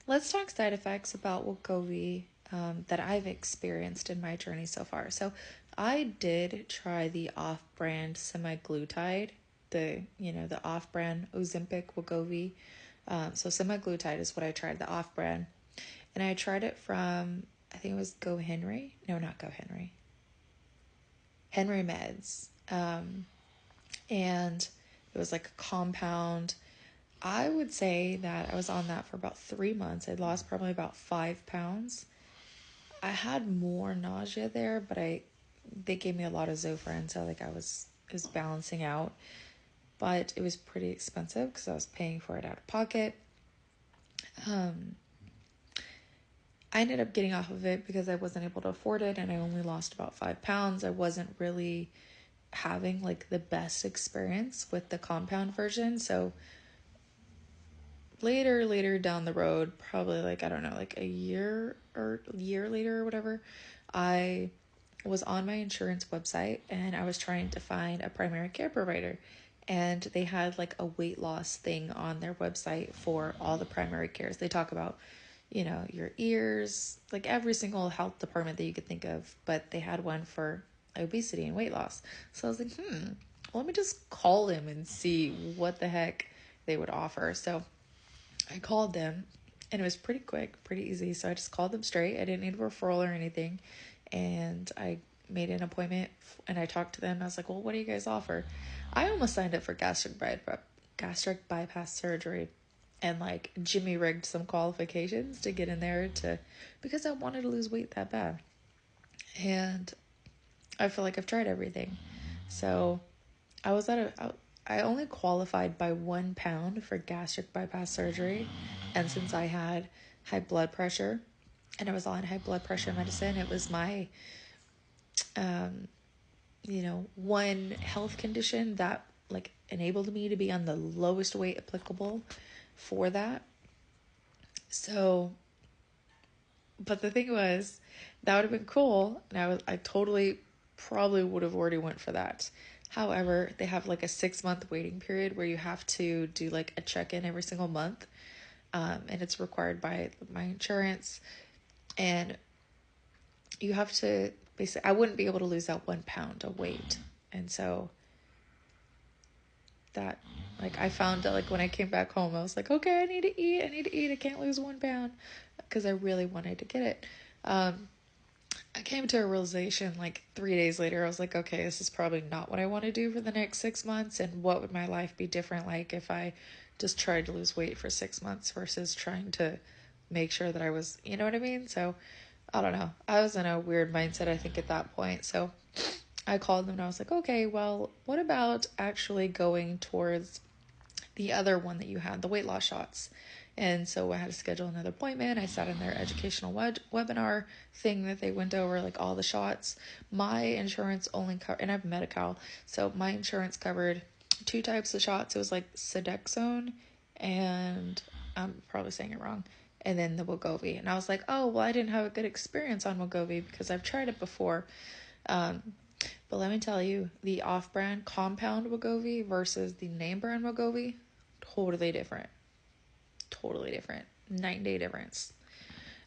let's talk side effects about Wegovy that I've experienced in my journey so far. So I did try the off-brand semaglutide, the off-brand Ozempic Wegovy. So semaglutide is what I tried, the off-brand. And I tried it from, I think it was Go Henry. No, not Go Henry. Henry Meds. And it was like a compound. I would say that I was on that for about 3 months. I lost probably about 5 pounds. I had more nausea there, but they gave me a lot of Zofran, so like it was balancing out. But it was pretty expensive because I was paying for it out of pocket. I ended up getting off of it because I wasn't able to afford it, and I only lost about 5 pounds. I wasn't really having like the best experience with the compound version, so later down the road, probably like, I don't know, like a year later or whatever, I was on my insurance website and I was trying to find a primary care provider, and they had like a weight loss thing on their website for all the primary cares. They talk about, your ears, like every single health department that you could think of, but they had one for obesity and weight loss. So I was like, let me just call them and see what the heck they would offer. So I called them, and it was pretty quick, pretty easy. So I just called them straight. I didn't need a referral or anything. And I made an appointment, and I talked to them. I was like, well, what do you guys offer? I almost signed up for gastric bypass surgery, and like Jimmy rigged some qualifications to get in there because I wanted to lose weight that bad. And I feel like I've tried everything. So I was I only qualified by 1 pound for gastric bypass surgery. And since I had high blood pressure and I was on high blood pressure medicine, it was my, one health condition that like enabled me to be on the lowest weight applicable for that. So, but the thing was, that would have been cool. And I totally probably would have already went for that. However, they have like a 6-month waiting period where you have to do like a check-in every single month. And it's required by my insurance. And you have to basically, I wouldn't be able to lose that 1 pound of weight. And so that, like, I found that like when I came back home, I was like, okay, I need to eat. I can't lose 1 pound because I really wanted to get it. I came to a realization like 3 days later. I was like, okay, this is probably not what I want to do for the next 6 months. And what would my life be different like if I just tried to lose weight for 6 months versus trying to make sure that I was, you know what I mean? So I don't know. I was in a weird mindset, I think, at that point. So I called them and I was like, okay, well, what about actually going towards the other one that you had, the weight loss shots? And so I had to schedule another appointment. I sat in their educational webinar thing that they went over, like all the shots. My insurance only covered, and I have Medi-Cal, so my insurance covered 2 types of shots. It was like Sodexone, and I'm probably saying it wrong, and then the Wegovy. And I was like, oh, well, I didn't have a good experience on Wegovy because I've tried it before. But let me tell you, the off-brand compound Wegovy versus the name brand Wegovy, totally different. Totally different. Night and day difference.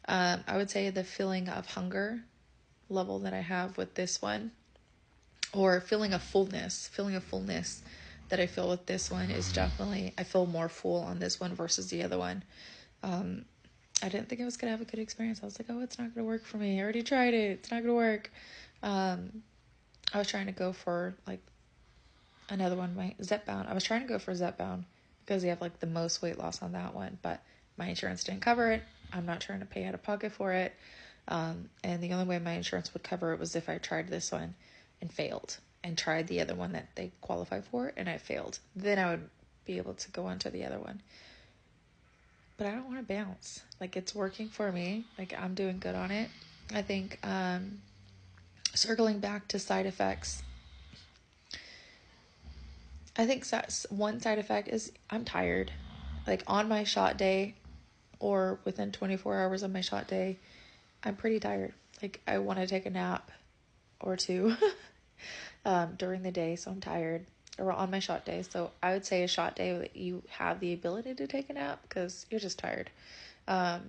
I would say the feeling of hunger level that I have with this one, or feeling of fullness that I feel with this one is definitely, I feel more full on this one versus the other one. I didn't think I was going to have a good experience. I was like, oh, it's not going to work for me. I already tried it. It's not going to work. I was trying to go for like another one, my Zepbound. I was trying to go for Zepbound because they have like the most weight loss on that one, but my insurance didn't cover it. I'm not trying to pay out of pocket for it. And the only way my insurance would cover it was if I tried this one and failed, and tried the other one that they qualify for and I failed. Then I would be able to go on to the other one. But I don't want to bounce. Like, it's working for me. Like, I'm doing good on it. I think circling back to side effects, I think one side effect is I'm tired. Like, on my shot day or within 24 hours of my shot day, I'm pretty tired. Like, I want to take a nap or two during the day, so I'm tired. or on my shot day. So I would say a shot day that you have the ability to take a nap because you're just tired. I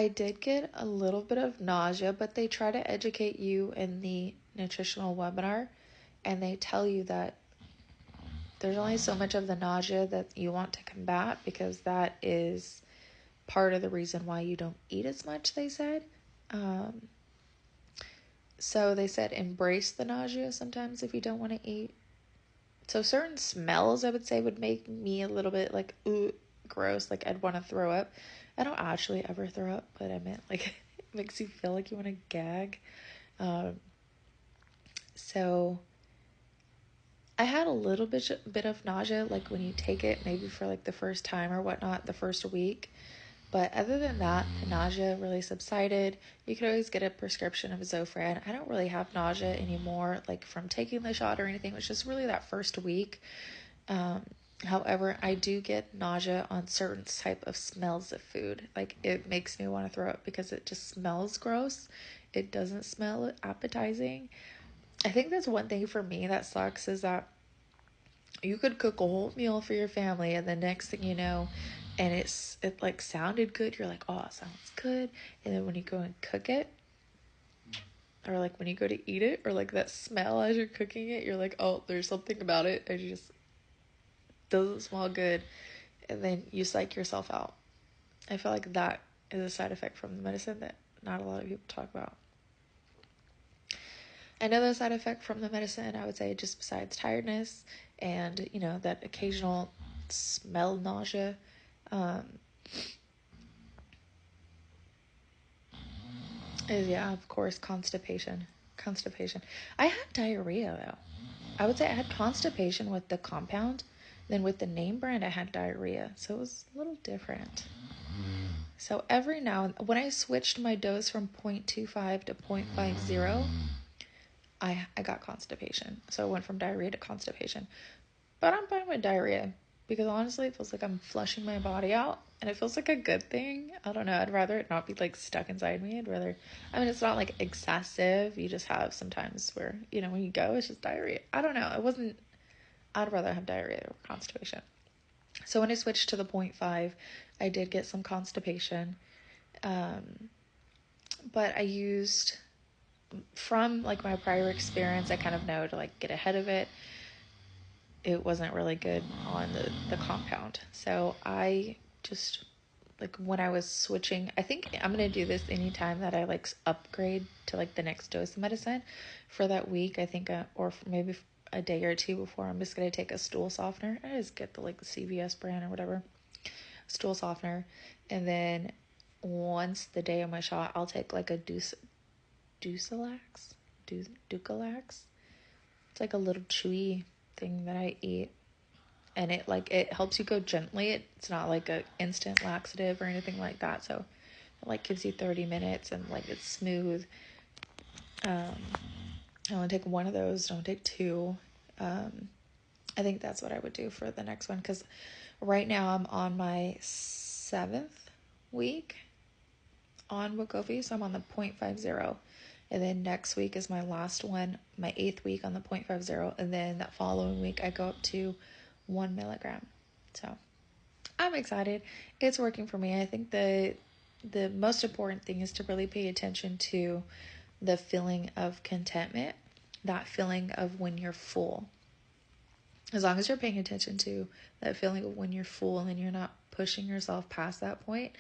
did get a little bit of nausea, but they try to educate you in the nutritional webinar, and they tell you that there's only so much of the nausea that you want to combat because that is part of the reason why you don't eat as much, they said. So they said embrace the nausea sometimes if you don't want to eat. So certain smells, I would say, would make me a little bit like, ooh, gross. Like I'd want to throw up. I don't actually ever throw up, but I meant like it makes you feel like you want to gag. So I had a little bit of nausea, like when you take it, maybe for like the first time or whatnot, the first week. But other than that, the nausea really subsided. You could always get a prescription of Zofran. I don't really have nausea anymore, like from taking the shot or anything. It was just really that first week. However, I do get nausea on certain type of smells of food. Like it makes me want to throw up because it just smells gross. It doesn't smell appetizing. I think that's one thing for me that sucks is that you could cook a whole meal for your family and the next thing you know, and it like sounded good. You're like, oh, it sounds good. And then when you go and cook it, or like when you go to eat it, or like that smell as you're cooking it, you're like, oh, there's something about it. It just doesn't smell good. And then you psych yourself out. I feel like that is a side effect from the medicine that not a lot of people talk about. Another side effect from the medicine, I would say, just besides tiredness and, you know, that occasional smell nausea, is, yeah, of course, constipation. I had diarrhea, though. I would say I had constipation with the compound. Then with the name brand, I had diarrhea. So it was a little different. So every now and when I switched my dose from 0.25 to 0.50, I got constipation. So it went from diarrhea to constipation. But I'm fine with diarrhea because honestly, it feels like I'm flushing my body out and it feels like a good thing. I don't know. I'd rather it not be like stuck inside me. It's not like excessive. You just have sometimes where, you know, when you go, it's just diarrhea. I don't know. I'd rather have diarrhea or constipation. So when I switched to the 0.5, I did get some constipation. But I used, from like my prior experience, I kind of know to like get ahead of it. It wasn't really good on the compound. So I just, like when I was switching, I think I'm going to do this anytime that I like upgrade to like the next dose of medicine for that week. I think, or maybe a day or two before, I'm just going to take a stool softener. I just get the like the CVS brand or whatever, stool softener. And then once the day of my shot, I'll take like a Ducalax. It's like a little chewy thing that I eat, and it helps you go gently. It's not like a instant laxative or anything like that. So it like gives you 30 minutes and like it's smooth. I only take one of those. Don't take two. I think that's what I would do for the next one because right now I'm on my 7th week on Wegovy, so I'm on the 0.50. And then next week is my last one, my 8th week on the 0.50. And then that following week, I go up to 1 milligram. So I'm excited. It's working for me. I think the most important thing is to really pay attention to the feeling of contentment, that feeling of when you're full. As long as you're paying attention to that feeling of when you're full and you're not pushing yourself past that point,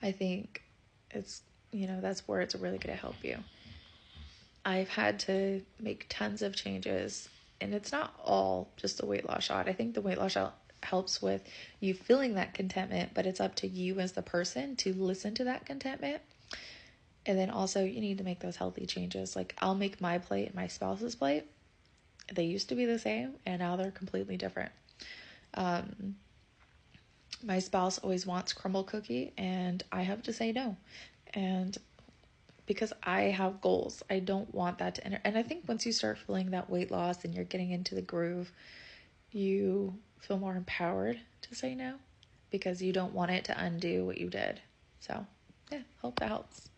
I think it's, you know, that's where it's really going to help you. I've had to make tons of changes, and it's not all just the weight loss shot. I think the weight loss shot helps with you feeling that contentment, but it's up to you as the person to listen to that contentment. And then also you need to make those healthy changes. Like I'll make my plate and my spouse's plate. They used to be the same, and now they're completely different. My spouse always wants crumble cookie, and I have to say no. And because I have goals, I don't want that to enter. And I think once you start feeling that weight loss and you're getting into the groove, you feel more empowered to say no because you don't want it to undo what you did. So, yeah, hope that helps.